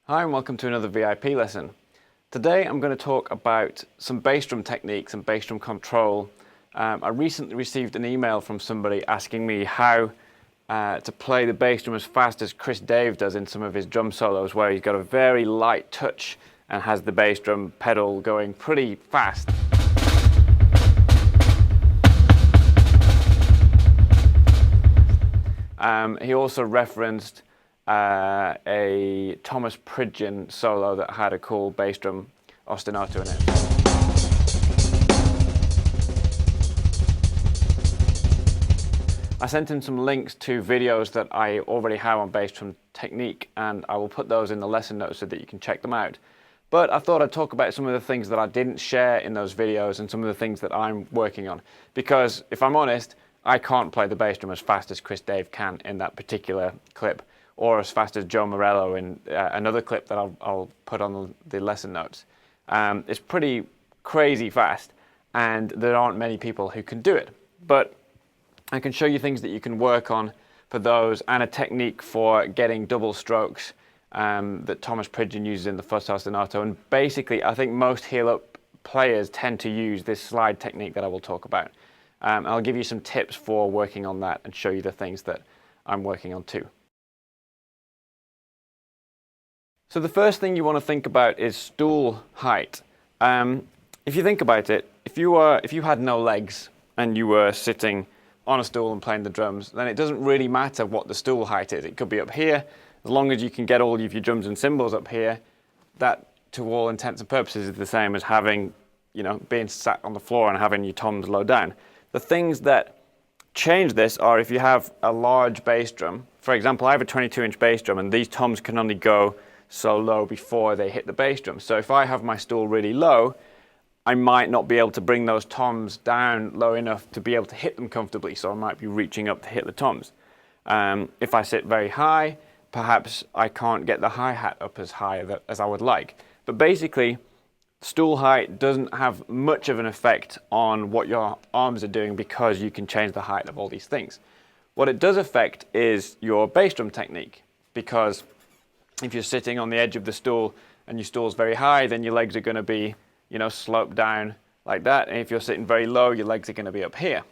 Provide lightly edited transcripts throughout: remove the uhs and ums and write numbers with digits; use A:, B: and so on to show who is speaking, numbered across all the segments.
A: Hi and welcome to another VIP lesson. Today I'm going to talk about some bass drum techniques and bass drum control. I recently received an email from somebody asking me how to play the bass drum as fast as Chris Dave does in some of his drum solos, where he's got a very light touch and has the bass drum pedal going pretty fast. He also referenced a Thomas Pridgen solo that had a cool bass drum ostinato in it. I sent him some links to videos that I already have on bass drum technique, and I will put those in the lesson notes so that you can check them out. But I thought I'd talk about some of the things that I didn't share in those videos and some of the things that I'm working on. Because if I'm honest, I can't play the bass drum as fast as Chris Dave can in that particular clip, or as fast as Joe Morello in another clip that I'll put on the lesson notes. It's pretty crazy fast, and there aren't many people who can do it. But I can show you things that you can work on for those, and a technique for getting double strokes that Thomas Pridgen uses in the Fuzz ostinato. And basically, I think most heel-up players tend to use this slide technique that I will talk about. I'll give you some tips for working on that and show you the things that I'm working on too. So the first thing you want to think about is stool height. If you think about it, if you had no legs and you were sitting on a stool and playing the drums, then it doesn't really matter what the stool height is. It could be up here. As long as you can get all of your drums and cymbals up here, that to all intents and purposes is the same as having, being sat on the floor and having your toms low down. The things that change this are if you have a large bass drum. For example, I have a 22-inch bass drum, and these toms can only go so low before they hit the bass drum. So if I have my stool really low, I might not be able to bring those toms down low enough to be able to hit them comfortably, so I might be reaching up to hit the toms. If I sit very high, perhaps I can't get the hi-hat up as high as I would like. But basically, stool height doesn't have much of an effect on what your arms are doing, because you can change the height of all these things. What it does affect is your bass drum technique, because if you're sitting on the edge of the stool and your stool's very high, then your legs are going to be, sloped down like that. And if you're sitting very low, your legs are going to be up here.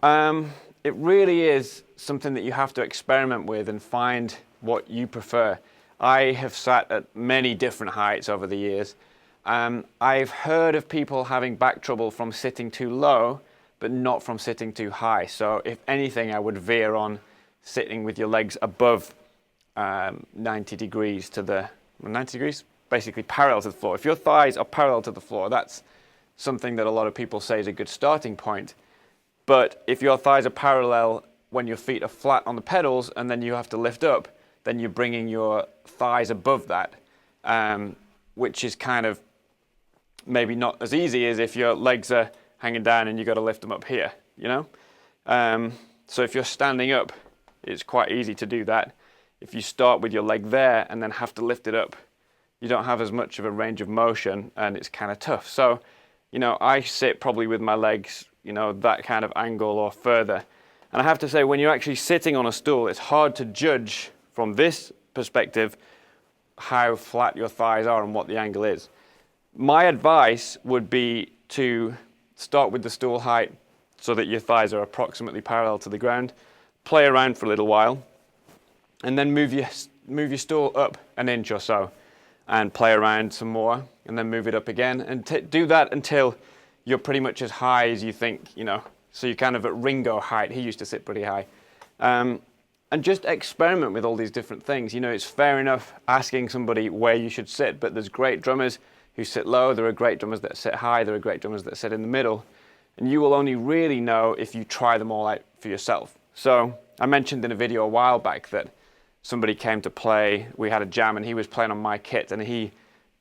A: It really is something that you have to experiment with and find what you prefer. I have sat at many different heights over the years. I've heard of people having back trouble from sitting too low, but not from sitting too high. So if anything, I would veer on sitting with your legs above 90 degrees to the 90 degrees, basically parallel to the floor. If your thighs are parallel to the floor, that's something that a lot of people say is a good starting point. But if your thighs are parallel when your feet are flat on the pedals and then you have to lift up, then you're bringing your thighs above that, which is kind of maybe not as easy as if your legs are hanging down and you've got to lift them up here, So if you're standing up, it's quite easy to do that. If you start with your leg there and then have to lift it up, you don't have as much of a range of motion, and it's kind of tough. So, I sit probably with my legs, that kind of angle or further. And I have to say, when you're actually sitting on a stool, it's hard to judge from this perspective how flat your thighs are and what the angle is. My advice would be to start with the stool height so that your thighs are approximately parallel to the ground, play around for a little while, and then move your stool up an inch or so and play around some more, and then move it up again, and do that until you're pretty much as high as you think, so you're kind of at Ringo height. He used to sit pretty high. And just experiment with all these different things. It's fair enough asking somebody where you should sit, but there's great drummers who sit low, there are great drummers that sit high, there are great drummers that sit in the middle, and you will only really know if you try them all out for yourself. So I mentioned in a video a while back that somebody came to play, we had a jam, and he was playing on my kit, and he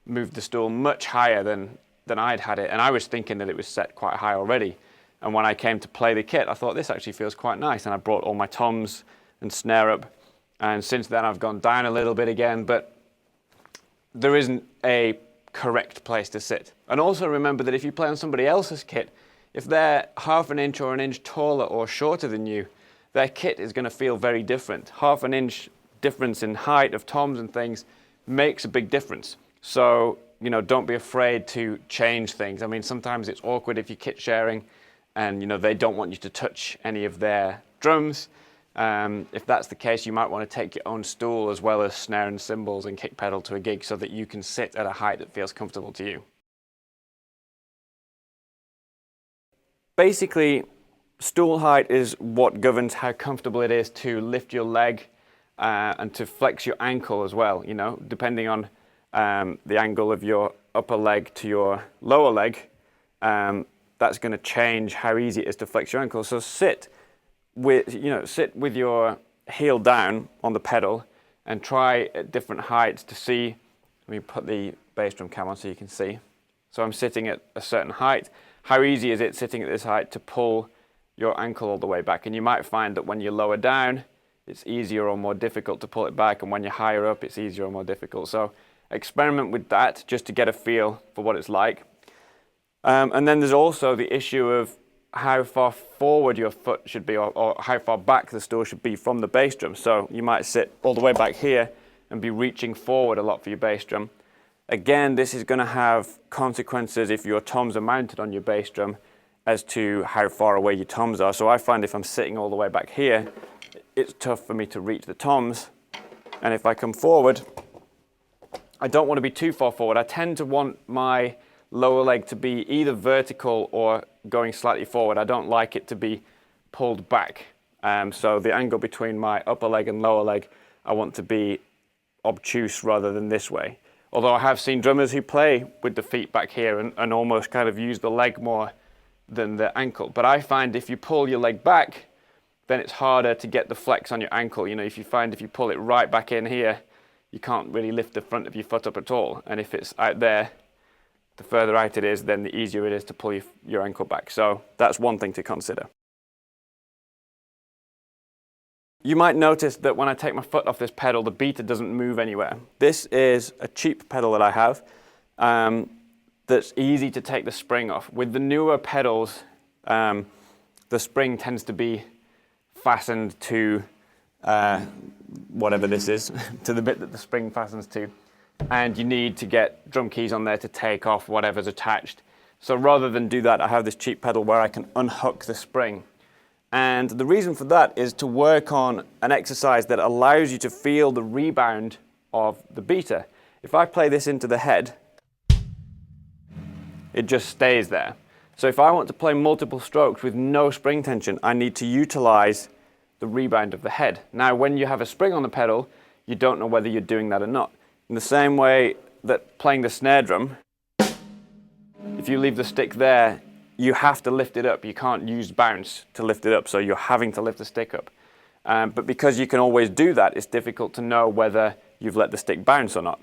A: moved the stool much higher than I'd had it, and I was thinking that it was set quite high already. And when I came to play the kit, I thought, this actually feels quite nice, and I brought all my toms and snare up, and since then I've gone down a little bit again, but there isn't a correct place to sit. And also remember that if you play on somebody else's kit, if they're half an inch or an inch taller or shorter than you, their kit is going to feel very different. Half an inch difference in height of toms and things makes a big difference. So, you know, don't be afraid to change things. I mean, sometimes it's awkward if you're kit sharing and, you know, they don't want you to touch any of their drums. If that's the case, you might want to take your own stool as well as snare and cymbals and kick pedal to a gig so that you can sit at a height that feels comfortable to you. Basically, stool height is what governs how comfortable it is to lift your leg and to flex your ankle as well, you know, depending on the angle of your upper leg to your lower leg, that's going to change how easy it is to flex your ankle. So sit with your heel down on the pedal and try at different heights to see. Let me put the bass drum cam on so you can see. So I'm sitting at a certain height. How easy is it sitting at this height to pull your ankle all the way back? And you might find that when you're lower down, it's easier or more difficult to pull it back, and when you're higher up, it's easier or more difficult. So experiment with that just to get a feel for what it's like. And then there's also the issue of how far forward your foot should be, or how far back the stool should be from the bass drum. So you might sit all the way back here and be reaching forward a lot for your bass drum. Again, this is going to have consequences if your toms are mounted on your bass drum as to how far away your toms are. So I find if I'm sitting all the way back here, it's tough for me to reach the toms. And if I come forward, I don't want to be too far forward. I tend to want my lower leg to be either vertical or going slightly forward. I don't like it to be pulled back. So the angle between my upper leg and lower leg, I want to be obtuse rather than this way. Although I have seen drummers who play with the feet back here and almost kind of use the leg more than the ankle. But I find if you pull your leg back, then it's harder to get the flex on your ankle. You know, if you pull it right back in here, you can't really lift the front of your foot up at all. And if it's out there, the further out it is, then the easier it is to pull your ankle back. So that's one thing to consider. You might notice that when I take my foot off this pedal, the beater doesn't move anywhere. This is a cheap pedal that I have that's easy to take the spring off. With the newer pedals, the spring tends to be fastened to whatever this is, to the bit that the spring fastens to. And you need to get drum keys on there to take off whatever's attached. So rather than do that, I have this cheap pedal where I can unhook the spring. And the reason for that is to work on an exercise that allows you to feel the rebound of the beater. If I play this into the head, it just stays there. So if I want to play multiple strokes with no spring tension, I need to utilize the rebound of the head. Now, when you have a spring on the pedal, you don't know whether you're doing that or not. In the same way that playing the snare drum, if you leave the stick there, you have to lift it up. You can't use bounce to lift it up, so you're having to lift the stick up. But because you can always do that, it's difficult to know whether you've let the stick bounce or not.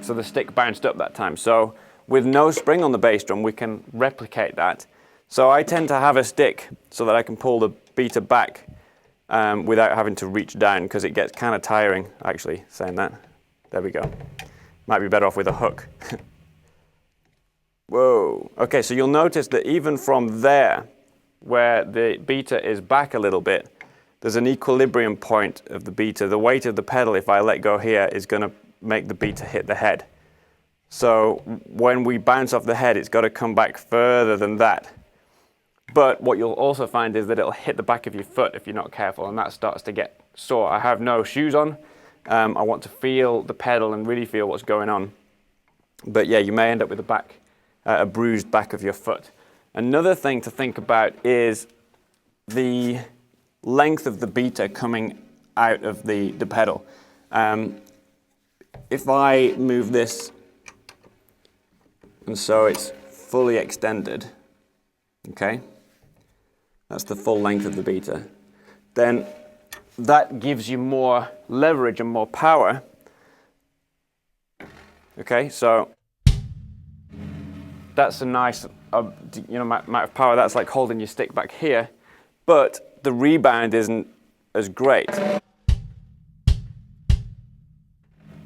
A: So the stick bounced up that time. So with no spring on the bass drum, we can replicate that. So I tend to have a stick so that I can pull the beater back without having to reach down, because it gets kind of tiring, actually, saying that. There we go. Might be better off with a hook. Whoa. Okay, so you'll notice that even from there, where the beater is back a little bit, there's an equilibrium point of the beater. The weight of the pedal, if I let go here, is going to make the beater hit the head. So when we bounce off the head, it's got to come back further than that. But what you'll also find is that it'll hit the back of your foot if you're not careful, and that starts to get sore. I have no shoes on. I want to feel the pedal and really feel what's going on. But yeah, you may end up with a bruised back of your foot. Another thing to think about is the length of the beater coming out of the pedal. If I move this, and so it's fully extended, okay? That's the full length of the beater. Then that gives you more leverage and more power. Okay, so that's a nice amount of power. That's like holding your stick back here, but the rebound isn't as great.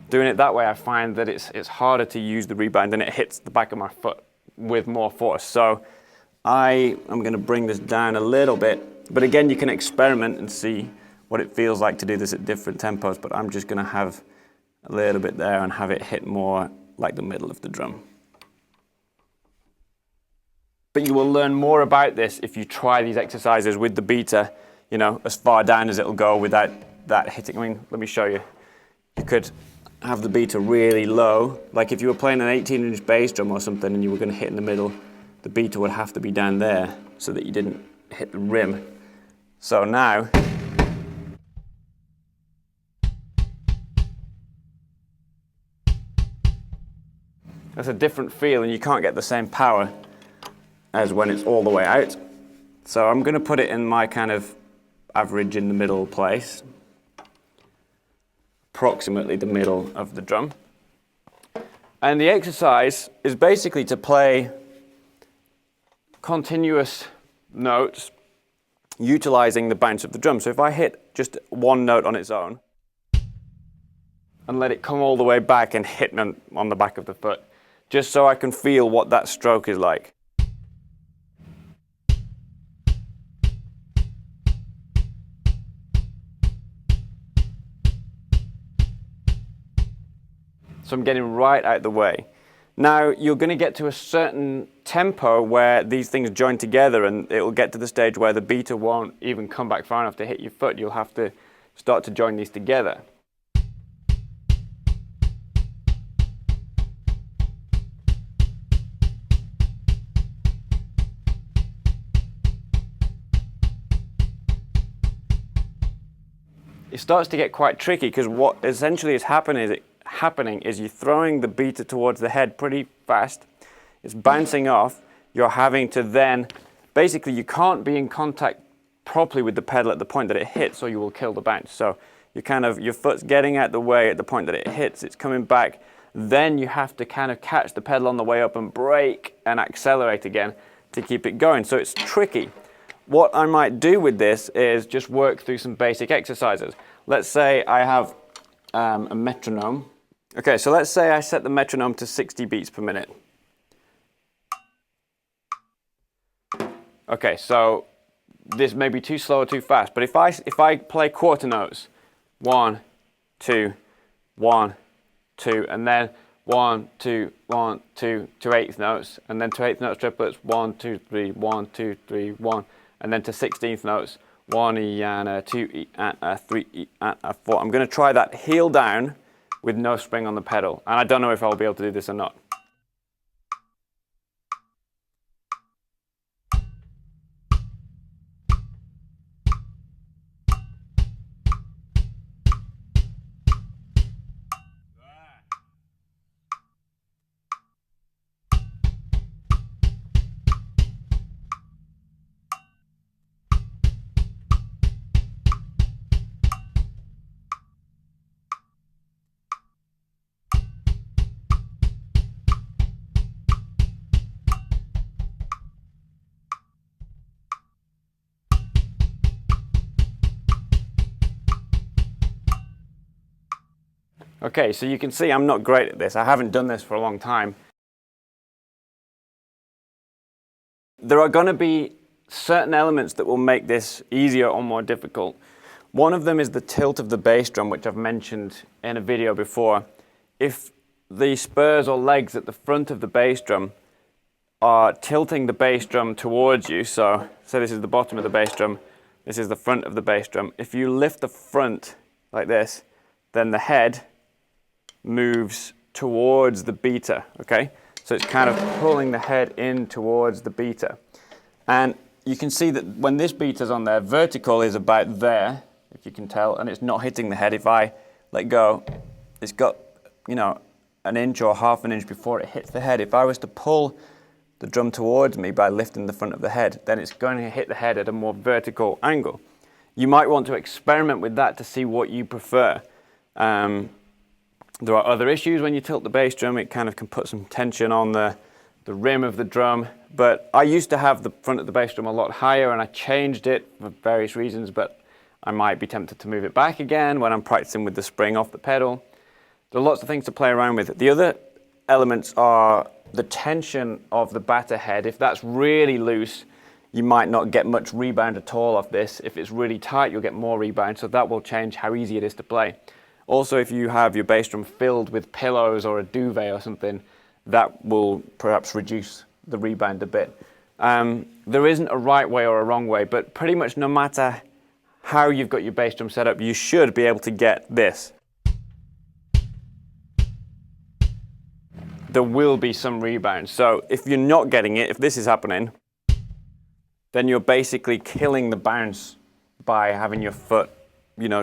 A: Doing it that way, I find that it's harder to use the rebound and it hits the back of my foot with more force. So I am going to bring this down a little bit, but again, you can experiment and see what it feels like to do this at different tempos, but I'm just going to have a little bit there and have it hit more like the middle of the drum. But you will learn more about this if you try these exercises with the beater, you know, as far down as it'll go without that hitting. I mean, let me show you. You could have the beater really low, like if you were playing an 18-inch bass drum or something and you were going to hit in the middle, the beater would have to be down there so that you didn't hit the rim. So now, that's a different feel and you can't get the same power as when it's all the way out. So I'm going to put it in my kind of average in the middle place, approximately the middle of the drum. And the exercise is basically to play continuous notes utilizing the bounce of the drum. So if I hit just one note on its own and let it come all the way back and hit me on the back of the foot, just so I can feel what that stroke is like. So I'm getting right out the way. Now you're going to get to a certain tempo where these things join together and it will get to the stage where the beater won't even come back far enough to hit your foot. You'll have to start to join these together. It starts to get quite tricky because what essentially is happening is you're throwing the beater towards the head pretty fast. It's bouncing off. You're having to then, basically you can't be in contact properly with the pedal at the point that it hits or you will kill the bounce. So your foot's getting out the way at the point that it hits, it's coming back. Then you have to kind of catch the pedal on the way up and brake and accelerate again to keep it going. So it's tricky. What I might do with this is just work through some basic exercises. Let's say I have a metronome. Okay, so let's say I set the metronome to 60 beats per minute. Okay, so this may be too slow or too fast, but if I play quarter notes, 1, 2, 1, 2, and then 1, 2, 1, 2 to eighth notes, and then to eighth notes triplets, 1, 2, 3, 1, 2, 3, 1, and then to 16th notes, 1 E and a 2 E and a 3 E and a 4. I'm going to try that heel down with no spring on the pedal, and I don't know if I'll be able to do this or not. Okay, so you can see I'm not great at this. I haven't done this for a long time. There are going to be certain elements that will make this easier or more difficult. One of them is the tilt of the bass drum, which I've mentioned in a video before. If the spurs or legs at the front of the bass drum are tilting the bass drum towards you, so this is the bottom of the bass drum, this is the front of the bass drum. If you lift the front like this, then the head moves towards the beater, okay? So it's kind of pulling the head in towards the beater. And you can see that when this beater's on there, vertical is about there, if you can tell, and it's not hitting the head. If I let go, it's got, you know, an inch or half an inch before it hits the head. If I was to pull the drum towards me by lifting the front of the head, then it's going to hit the head at a more vertical angle. You might want to experiment with that to see what you prefer. There are other issues when you tilt the bass drum. It kind of can put some tension on the rim of the drum. But I used to have the front of the bass drum a lot higher and I changed it for various reasons, but I might be tempted to move it back again when I'm practicing with the spring off the pedal. There are lots of things to play around with. The other elements are the tension of the batter head. If that's really loose, you might not get much rebound at all off this. If it's really tight, you'll get more rebound, so that will change how easy it is to play. Also, if you have your bass drum filled with pillows or a duvet or something, that will perhaps reduce the rebound a bit. There isn't a right way or a wrong way, but pretty much no matter how you've got your bass drum set up, you should be able to get this. There will be some rebound. So if you're not getting it, if this is happening, then you're basically killing the bounce by having your foot,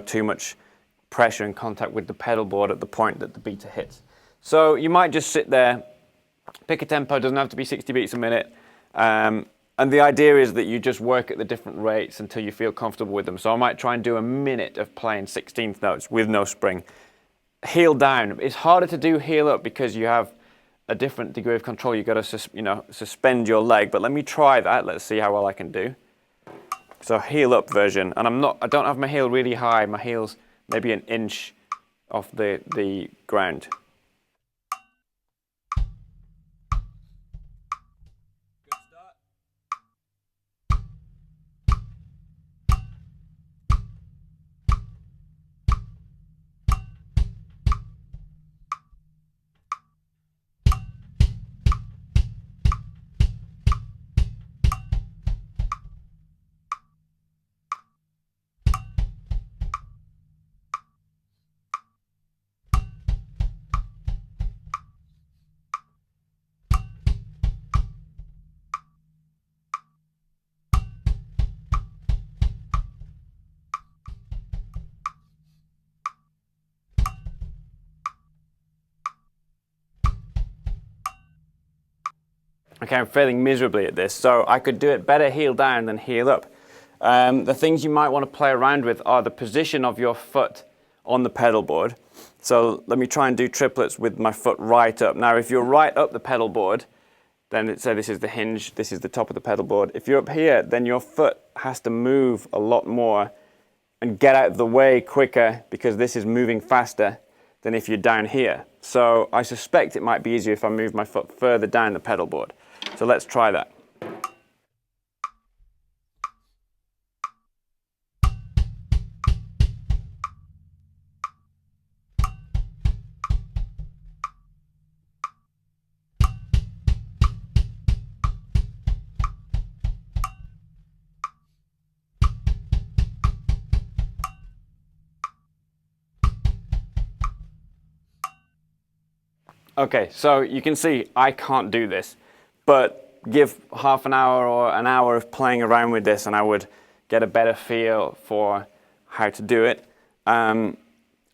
A: too much pressure and contact with the pedal board at the point that the beater hits. So you might just sit there, pick a tempo, doesn't have to be 60 beats a minute. And the idea is that you just work at the different rates until you feel comfortable with them. So I might try and do a minute of playing 16th notes with no spring. Heel down. It's harder to do heel up because you have a different degree of control. You've got to suspend your leg. But let me try that. Let's see how well I can do. So heel up version. And I don't have my heel really high. My heel's maybe an inch off the ground. Okay, I'm failing miserably at this, so I could do it better heel down than heel up. The things you might want to play around with are the position of your foot on the pedal board. So let me try and do triplets with my foot right up. Now, if you're right up the pedal board, then say this is the hinge, this is the top of the pedal board. If you're up here, then your foot has to move a lot more and get out of the way quicker because this is moving faster than if you're down here. So I suspect it might be easier if I move my foot further down the pedal board. So let's try that. Okay, so you can see I can't do this, but give half an hour or an hour of playing around with this and I would get a better feel for how to do it. And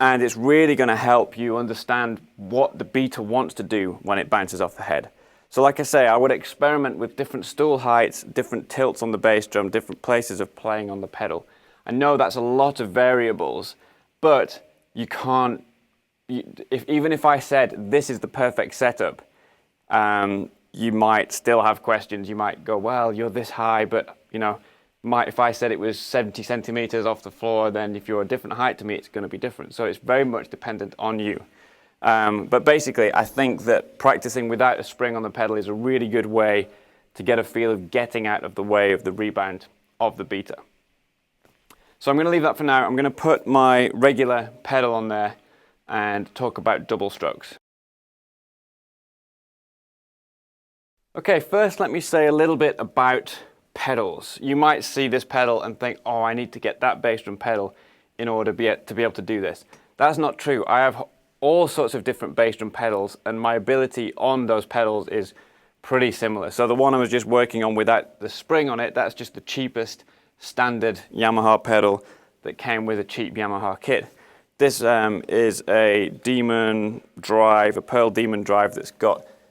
A: it's really going to help you understand what the beater wants to do when it bounces off the head. So like I say, I would experiment with different stool heights, different tilts on the bass drum, different places of playing on the pedal. I know that's a lot of variables, but you can't, even if I said this is the perfect setup, you might still have questions. You might go, well, you're this high, but if I said it was 70 centimeters off the floor, then if you're a different height to me, it's going to be different. So it's very much dependent on you. But basically, I think that practicing without a spring on the pedal is a really good way to get a feel of getting out of the way of the rebound of the beater. So I'm going to leave that for now. I'm going to put my regular pedal on there and talk about double strokes. Okay, first let me say a little bit about pedals. You might see this pedal and think, oh, I need to get that bass drum pedal in order to be able to do this. That's not true. I have all sorts of different bass drum pedals and my ability on those pedals is pretty similar. So the one I was just working on without the spring on it, that's just the cheapest standard Yamaha pedal that came with a cheap Yamaha kit. This is a Demon drive, a Pearl Demon drive that's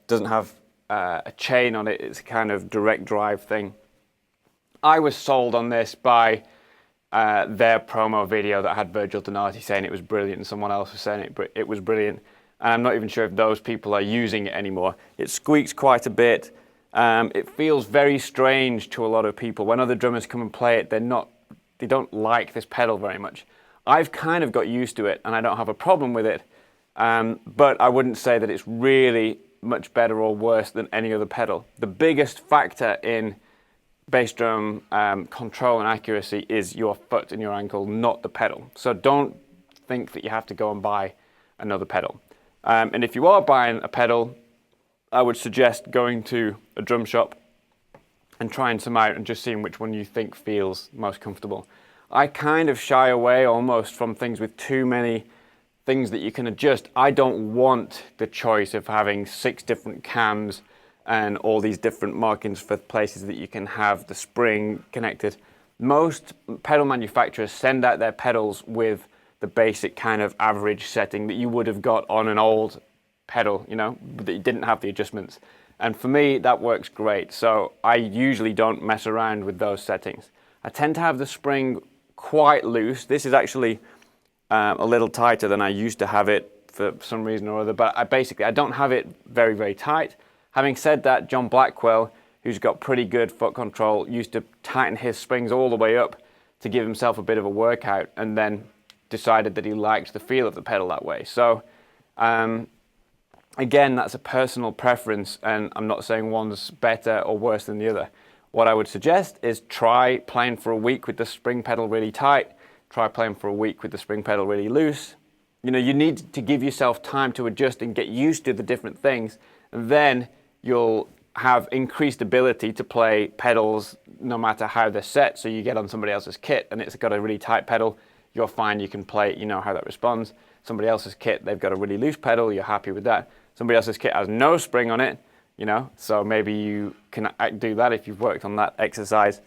A: doesn't have a chain on it. It's a kind of direct drive thing. I was sold on this by their promo video that had Virgil Donati saying it was brilliant and someone else was saying it was brilliant. And I'm not even sure if those people are using it anymore. It squeaks quite a bit. It feels very strange to a lot of people. When other drummers come and play it, they don't like this pedal very much. I've kind of got used to it and I don't have a problem with it, but I wouldn't say that it's really much better or worse than any other pedal. The biggest factor in bass drum control and accuracy is your foot and your ankle, not the pedal. So don't think that you have to go and buy another pedal. And if you are buying a pedal, I would suggest going to a drum shop and trying some out and just seeing which one you think feels most comfortable. I kind of shy away almost from things with too many things that you can adjust. I don't want the choice of having 6 different cams and all these different markings for places that you can have the spring connected. Most pedal manufacturers send out their pedals with the basic kind of average setting that you would have got on an old pedal, you know, that you didn't have the adjustments. And for me, that works great. So I usually don't mess around with those settings. I tend to have the spring quite loose. This is actually a little tighter than I used to have it for some reason or other, but I don't have it very, very tight. Having said that, John Blackwell, who's got pretty good foot control, used to tighten his springs all the way up to give himself a bit of a workout, and then decided that he liked the feel of the pedal that way. So again, that's a personal preference, and I'm not saying one's better or worse than the other. What I would suggest is try playing for a week with the spring pedal really tight, try playing for a week with the spring pedal really loose. You know, you need to give yourself time to adjust and get used to the different things, and then you'll have increased ability to play pedals no matter how they're set. So you get on somebody else's kit and it's got a really tight pedal, you're fine, you can play it, you know how that responds. Somebody else's kit, they've got a really loose pedal, you're happy with that. Somebody else's kit has no spring on it, you know, so maybe you can do that if you've worked on that exercise.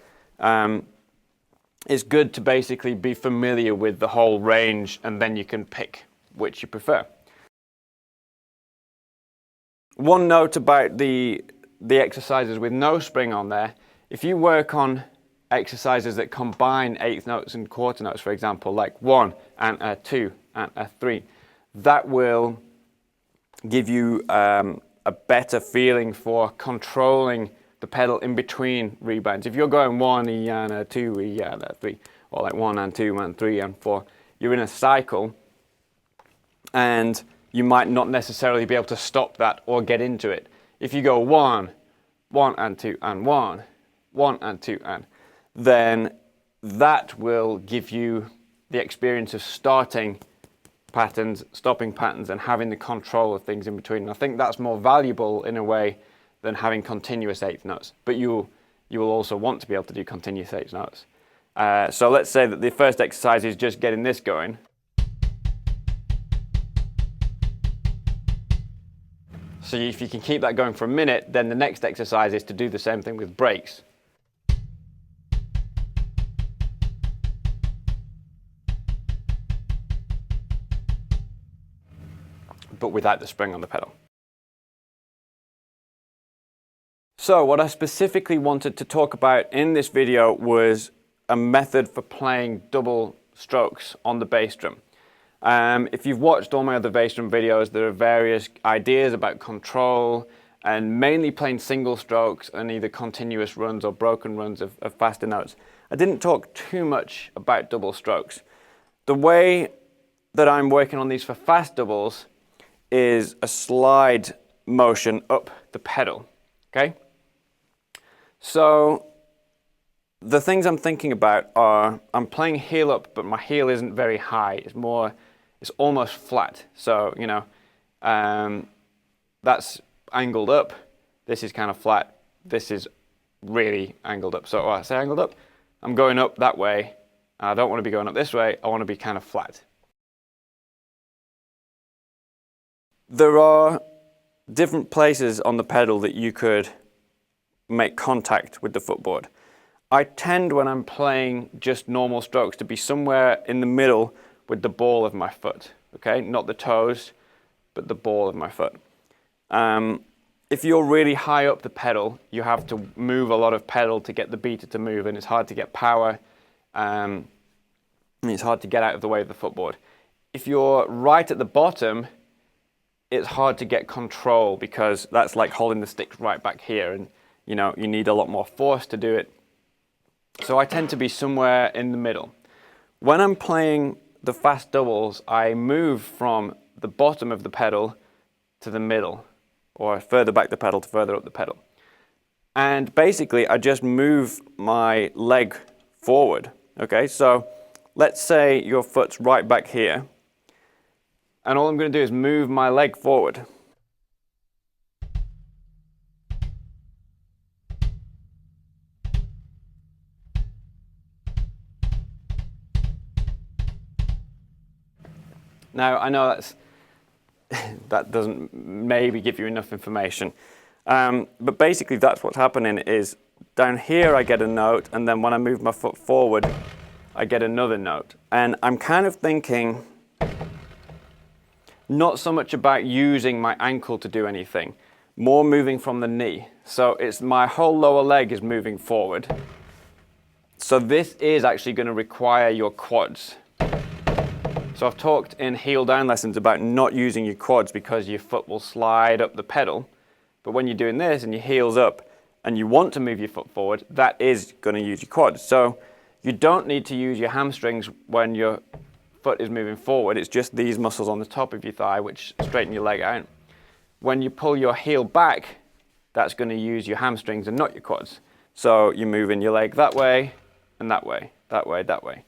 A: It's good to basically be familiar with the whole range, and then you can pick which you prefer. One note about the exercises with no spring on there: if you work on exercises that combine eighth notes and quarter notes, for example, like 1 and a 2 and a 3, that will give you a better feeling for controlling the pedal in between rebounds. If you're going 1 E and a 2 E and a 3, or like 1 and 2 and 3 and 4, you're in a cycle, and you might not necessarily be able to stop that or get into it. If you go 1, 1 and 2 and 1, 1 and 2 and, then that will give you the experience of starting patterns, stopping patterns, and having the control of things in between. And I think that's more valuable in a way than having continuous eighth notes. But you will also want to be able to do continuous eighth notes. So let's say that the first exercise is just getting this going. So if you can keep that going for a minute, then the next exercise is to do the same thing with breaks. But without the spring on the pedal. So what I specifically wanted to talk about in this video was a method for playing double strokes on the bass drum. If you've watched all my other bass drum videos, there are various ideas about control and mainly playing single strokes and either continuous runs or broken runs of faster notes. I didn't talk too much about double strokes. The way that I'm working on these for fast doubles is a slide motion up the pedal, okay? So the things I'm thinking about are, I'm playing heel up, but my heel isn't very high. It's almost flat. So, you know, that's angled up. This is kind of flat. This is really angled up. So I say angled up, I'm going up that way. I don't want to be going up this way. I want to be kind of flat. There are different places on the pedal that you could make contact with the footboard. I tend, when I'm playing just normal strokes, to be somewhere in the middle with the ball of my foot, okay? Not the toes, but the ball of my foot. If you're really high up the pedal, you have to move a lot of pedal to get the beater to move, and it's hard to get power, and it's hard to get out of the way of the footboard. If you're right at the bottom, it's hard to get control, because that's like holding the sticks right back here, and you know, you need a lot more force to do it. So I tend to be somewhere in the middle. When I'm playing the fast doubles, I move from the bottom of the pedal to the middle, or further back the pedal to further up the pedal. And basically, I just move my leg forward, okay? So let's say your foot's right back here, And all I'm going to do is move my leg forward. Now, I know that doesn't maybe give you enough information, but basically that's what's happening is down here I get a note, and then when I move my foot forward, I get another note. And I'm kind of thinking not so much about using my ankle to do anything, more moving from the knee. So it's my whole lower leg is moving forward. So this is actually going to require your quads. So I've talked in heel down lessons about not using your quads because your foot will slide up the pedal. But when you're doing this and your heel's up and you want to move your foot forward, that is going to use your quads. So you don't need to use your hamstrings when your foot is moving forward. It's just these muscles on the top of your thigh which straighten your leg out. When you pull your heel back, that's going to use your hamstrings and not your quads. So you're moving your leg that way and that way, that way, that way.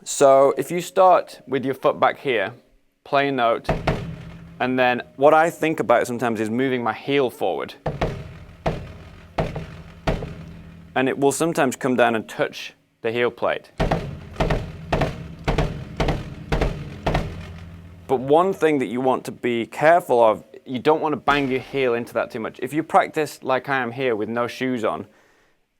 A: So if you start with your foot back here, play a note, and then what I think about sometimes is moving my heel forward. And it will sometimes come down and touch the heel plate. But one thing that you want to be careful of, you don't want to bang your heel into that too much. If you practice like I am here with no shoes on,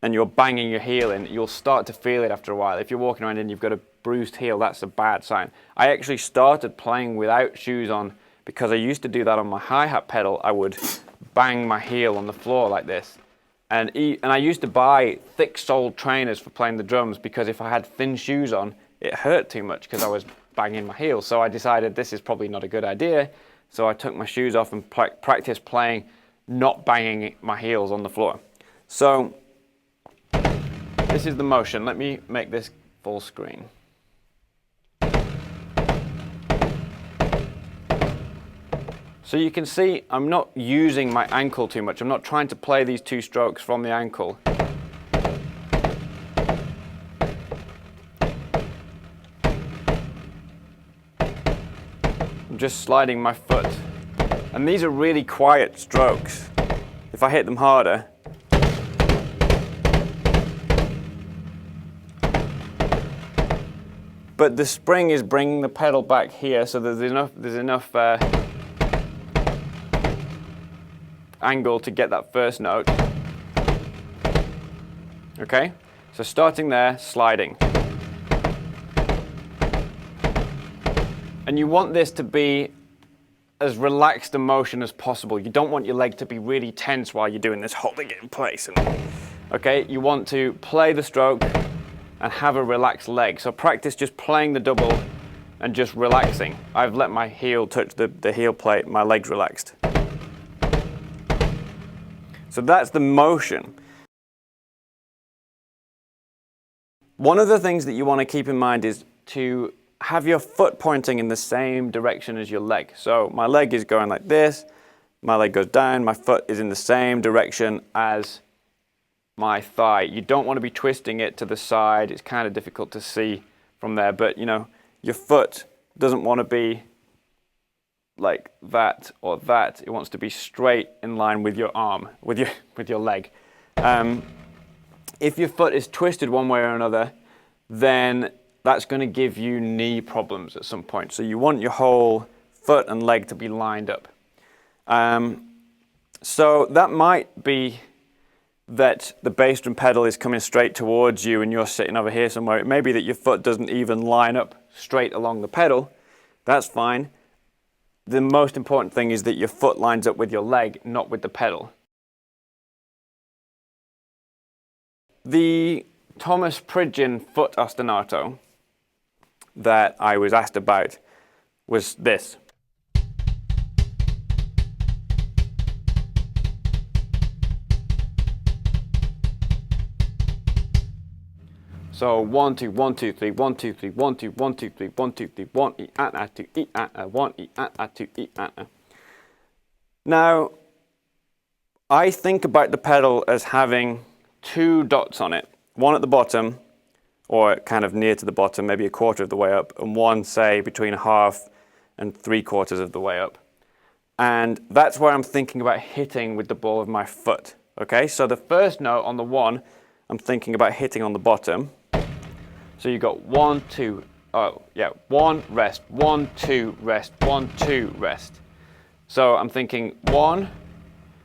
A: and you're banging your heel in, you'll start to feel it after a while. If you're walking around and you've got a bruised heel, that's a bad sign. I actually started playing without shoes on because I used to do that on my hi-hat pedal. I would bang my heel on the floor like this. And I used to buy thick-soled trainers for playing the drums because if I had thin shoes on, it hurt too much because I was banging my heel. So I decided this is probably not a good idea. So I took my shoes off and practiced playing, not banging my heels on the floor. So this is the motion. Let me make this full screen. So you can see I'm not using my ankle too much. I'm not trying to play these two strokes from the ankle. I'm just sliding my foot. And these are really quiet strokes. If I hit them harder, but the spring is bringing the pedal back here, so there's enough angle to get that first note. Okay, so starting there, sliding. And you want this to be as relaxed a motion as possible. You don't want your leg to be really tense while you're doing this, holding it in place. Okay, you want to play the stroke and have a relaxed leg. So practice just playing the double and just relaxing. I've let my heel touch the heel plate, my leg's relaxed. So that's the motion. One of the things that you want to keep in mind is to have your foot pointing in the same direction as your leg. So my leg is going like this, my leg goes down, my foot is in the same direction as my thigh. You don't want to be twisting it to the side. It's kind of difficult to see from there, but you know, your foot doesn't want to be like that or that. It wants to be straight in line with your arm, with your leg. If your foot is twisted one way or another, then that's going to give you knee problems at some point. So you want your whole foot and leg to be lined up. So that might be that the bass drum pedal is coming straight towards you and you're sitting over here somewhere. It may be that your foot doesn't even line up straight along the pedal. That's fine. The most important thing is that your foot lines up with your leg, not with the pedal. The Thomas Pridgeon foot ostinato that I was asked about was this. So 1 2 1 2 3 1 2 3 1 2 1 2 3 1 2 3 1 2 1 2 Now I think about the pedal as having two dots on it, one at the bottom or kind of near to the bottom, maybe a quarter of the way up, and one say between half and 3/4 of the way up. And that's where I'm thinking about hitting with the ball of my foot. Okay, so the first note on the 1, I'm thinking about hitting on the bottom. So you got 1, 2, 1, rest, 1, 2, rest, 1, 2, rest. So I'm thinking 1,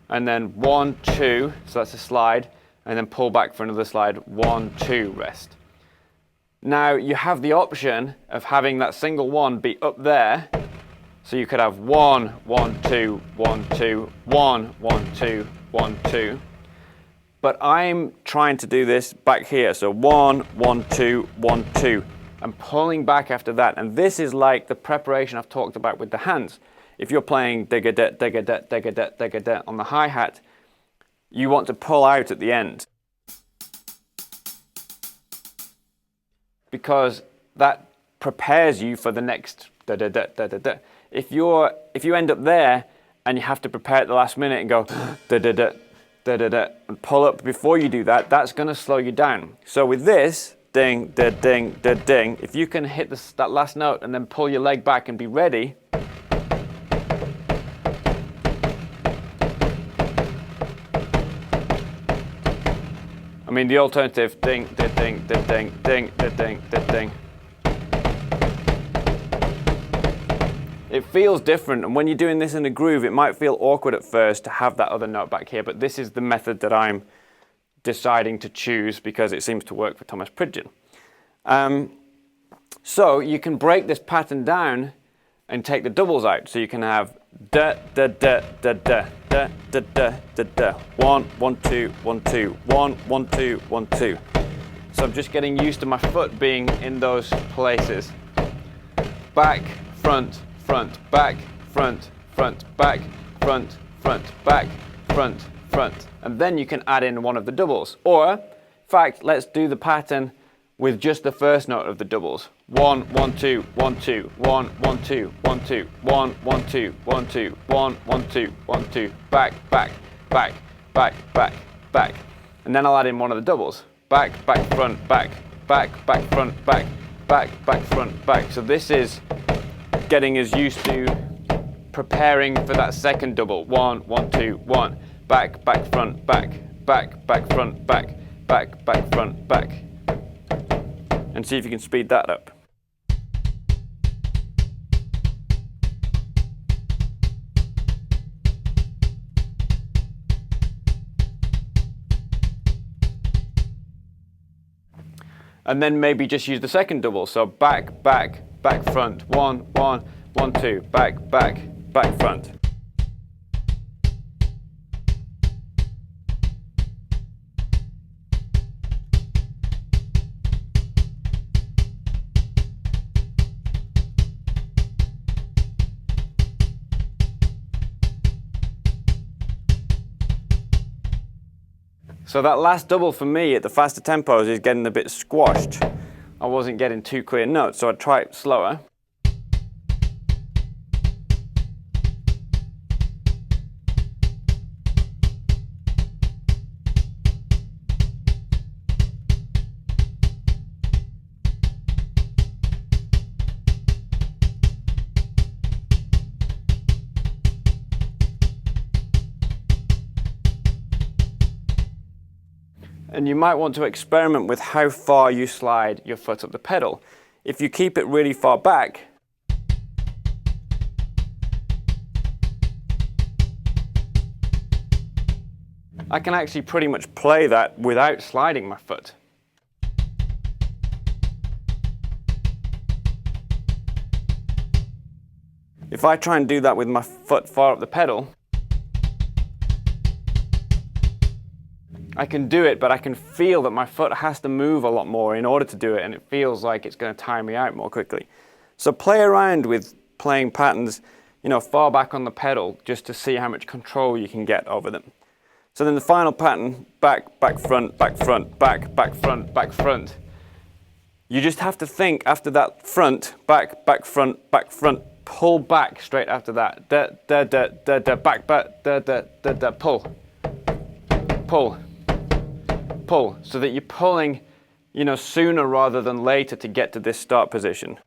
A: and then 1, 2, so that's a slide, and then pull back for another slide, 1, 2, rest. Now you have the option of having that single 1 be up there, so you could have 1, 1, 2, 1, 2, 1, 1, 2, 1, 2. But I'm trying to do this back here, so 1, 1, 2, 1, 2. I'm pulling back after that, and this is like the preparation I've talked about with the hands. If you're playing dig-a-det, dig-a-det, dig-a-det, dig-a-det on the hi-hat, you want to pull out at the end, because that prepares you for the next da-da-da, da-da-da. If you end up there and you have to prepare at the last minute and go da-da-da, da-da-da, and pull up before you do that, that's going to slow you down. So with this, ding, da, ding, da, ding, if you can hit that last note and then pull your leg back and be ready, I mean, the alternative, ding, da, ding, da, ding, ding, da, ding, da, ding. It feels different, and when you're doing this in a groove, it might feel awkward at first to have that other note back here, but this is the method that I'm deciding to choose because it seems to work for Thomas Pridgen. So you can break this pattern down and take the doubles out. So you can have da, da, da, da, da, da, da, da, da, da, 1, 1, 2, 1, 2, 1, 1, 2, 1, 2. So I'm just getting used to my foot being in those places. Back, front, front, back, front, front, back, front, front, back, front, front. And then you can add in one of the doubles. Or, in fact, let's do the pattern with just the first note of the doubles. 1, 1, 2, 1, 2, 1, 1, 2, 1, 2, 1, 1, 2, 1, 2, 1, 1, 2, 1, 2, back, back, back, back, back, back. And then I'll add in one of the doubles. Back, back, front, back, back, back, front, back, back, back, front, back. So this is getting us used to preparing for that second double. 1, 1, 2, 1. Back, back, front, back, back, back, front, back, back, back, front, back. And see if you can speed that up. And then maybe just use the second double. So back, back, back, front. 1, 1, 1, 2. Back, back, back, front. So that last double for me at the faster tempos is getting a bit squashed. I wasn't getting two clear notes, so I'd try it slower. And you might want to experiment with how far you slide your foot up the pedal. If you keep it really far back, I can actually pretty much play that without sliding my foot. If I try and do that with my foot far up the pedal, I can do it, but I can feel that my foot has to move a lot more in order to do it, and it feels like it's going to tire me out more quickly. So play around with playing patterns, far back on the pedal, just to see how much control you can get over them. So then the final pattern, back, back, front, back, front, back, back, front, back, front. You just have to think after that front, back, back, front, pull back straight after that. Da, da, da, da, da, back, back, da, da, da, da, pull, pull. Pull, so that you're pulling, sooner rather than later to get to this start position.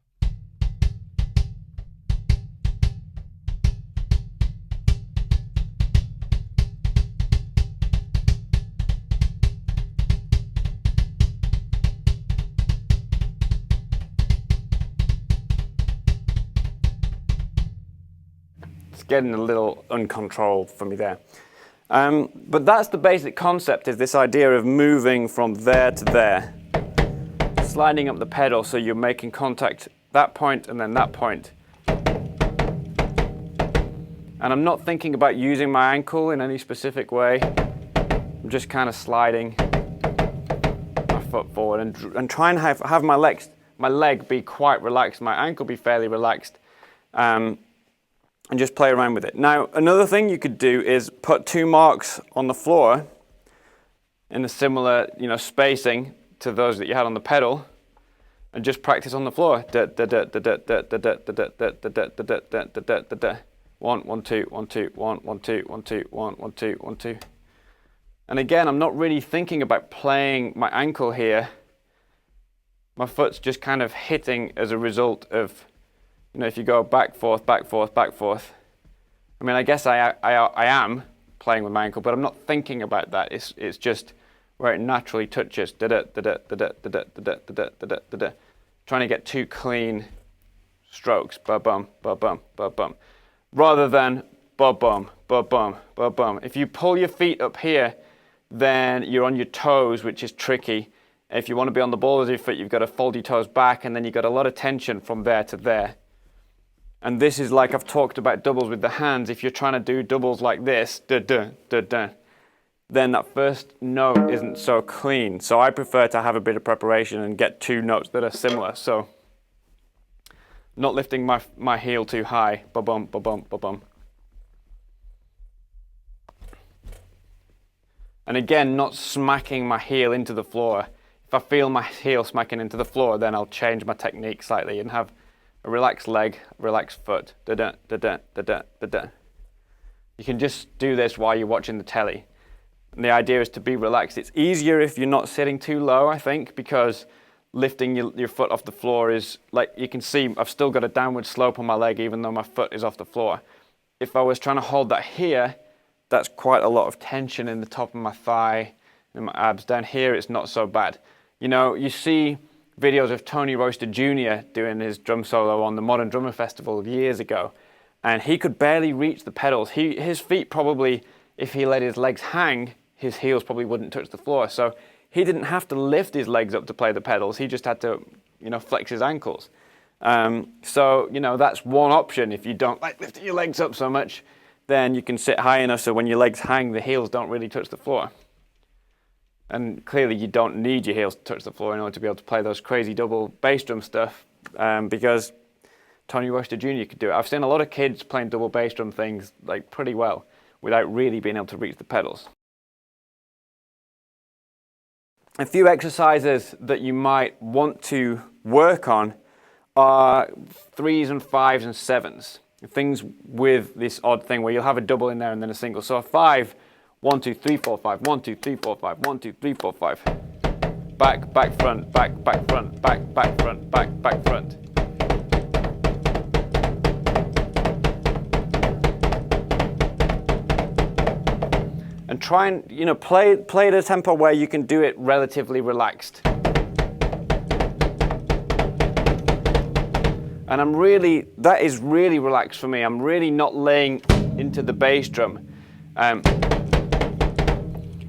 A: getting a little uncontrolled for me there. But that's the basic concept, is this idea of moving from there to there, sliding up the pedal so you're making contact that point and then that point. And I'm not thinking about using my ankle in any specific way. I'm just kind of sliding my foot forward and trying to have my leg be quite relaxed, my ankle be fairly relaxed, and just play around with it. Now, another thing you could do is put 2 marks on the floor in a similar, spacing to those that you had on the pedal, and just practice on the floor. 1 1 2 1 2 1 1 2 1 2 1 1 2 1 2. And again, I'm not really thinking about playing my ankle here. My foot's just kind of hitting as a result of, if you go back, forth, back, forth, back, forth. I mean, I guess I am playing with my ankle, but I'm not thinking about that. It's just where it naturally touches. Trying to get 2 clean strokes. Ba-bum, ba-bum, ba-bum. Rather than ba-bum, ba-bum, ba-bum. If you pull your feet up here, then you're on your toes, which is tricky. If you want to be on the balls of your foot, you've got to fold your toes back, and then you've got a lot of tension from there to there. And this is like I've talked about doubles with the hands. If you're trying to do doubles like this, da-da, da-da, then that first note isn't so clean. So I prefer to have a bit of preparation and get 2 notes that are similar. So not lifting my heel too high, ba-bum, ba-bum, ba-bum. And again, not smacking my heel into the floor. If I feel my heel smacking into the floor, then I'll change my technique slightly and have a relaxed leg, relaxed foot. Da-da, da-da, da-da, da-da. You can just do this while you're watching the telly. And the idea is to be relaxed. It's easier if you're not sitting too low, I think, because lifting your foot off the floor is, like you can see, I've still got a downward slope on my leg even though my foot is off the floor. If I was trying to hold that here, that's quite a lot of tension in the top of my thigh and my abs. Down here, it's not so bad. You see videos of Tony Royster Jr. doing his drum solo on the Modern Drummer Festival years ago, and he could barely reach the pedals. His feet probably, if he let his legs hang, his heels probably wouldn't touch the floor. So he didn't have to lift his legs up to play the pedals. He just had to, flex his ankles. So that's one option. If you don't like lifting your legs up so much, then you can sit high enough so when your legs hang, the heels don't really touch the floor. And clearly you don't need your heels to touch the floor in order to be able to play those crazy double bass drum stuff, because Tony Royster Jr. could do it. I've seen a lot of kids playing double bass drum things like pretty well without really being able to reach the pedals. A few exercises that you might want to work on are 3s and 5s and 7s. Things with this odd thing where you'll have a double in there and then a single. So a 5, 1 2 3 4 5, 1 2 3 4 5, 1 2 3 4 5. Back, back, front, back, back, front, back, back, front, back, back, front. And try and play at a tempo where you can do it relatively relaxed. And that is really relaxed for me. I'm really not laying into the bass drum.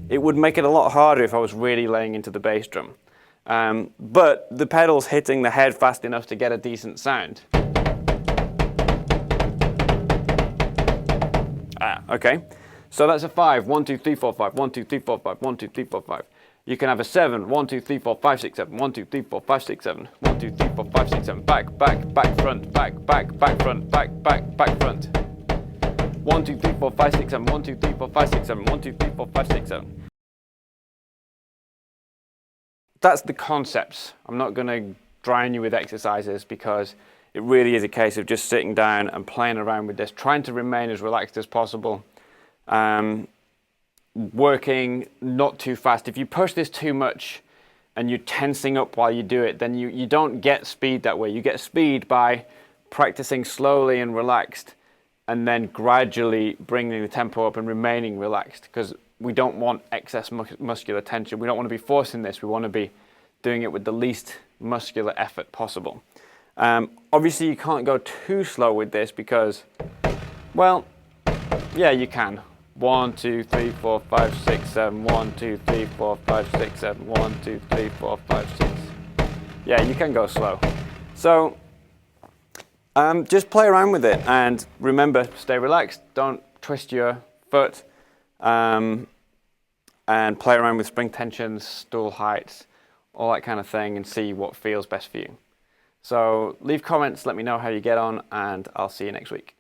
A: It would make it a lot harder if I was really laying into the bass drum. But the pedal's hitting the head fast enough to get a decent sound. Okay. So that's a 5, 1 2 3 4 5, 1 2 3 4 5, 1 2 3 4 5. You can have a 7, 1 2 3 4 5 6 7, 1 2 3 4 5 6 7, 1 2 3 4 5 6 7, back, back, back, front, back, back, back, front, back, back, back, front. 1 2 3 4 5 6 7, 1 2 3 4 5 6 7, 1 2 3 4 5 6 7. That's the concepts. I'm not going to drown you with exercises because it really is a case of just sitting down and playing around with this, trying to remain as relaxed as possible. Working not too fast. If you push this too much and you're tensing up while you do it, then you don't get speed that way. You get speed by practicing slowly and relaxed and then gradually bringing the tempo up and remaining relaxed, because we don't want excess muscular tension. We don't want to be forcing this. We want to be doing it with the least muscular effort possible. Obviously, you can't go too slow with this because, well, Yeah, you can. 1, 2, 3, 4, 5, 6, 7. 1, 2, 3, 4, 5, 6, 7. 1, 2, 3, 4, 5, 6. Yeah, you can go slow. So just play around with it, and remember, stay relaxed. Don't twist your foot, and play around with spring tensions, stool heights, all that kind of thing, and see what feels best for you. So leave comments, let me know how you get on, and I'll see you next week.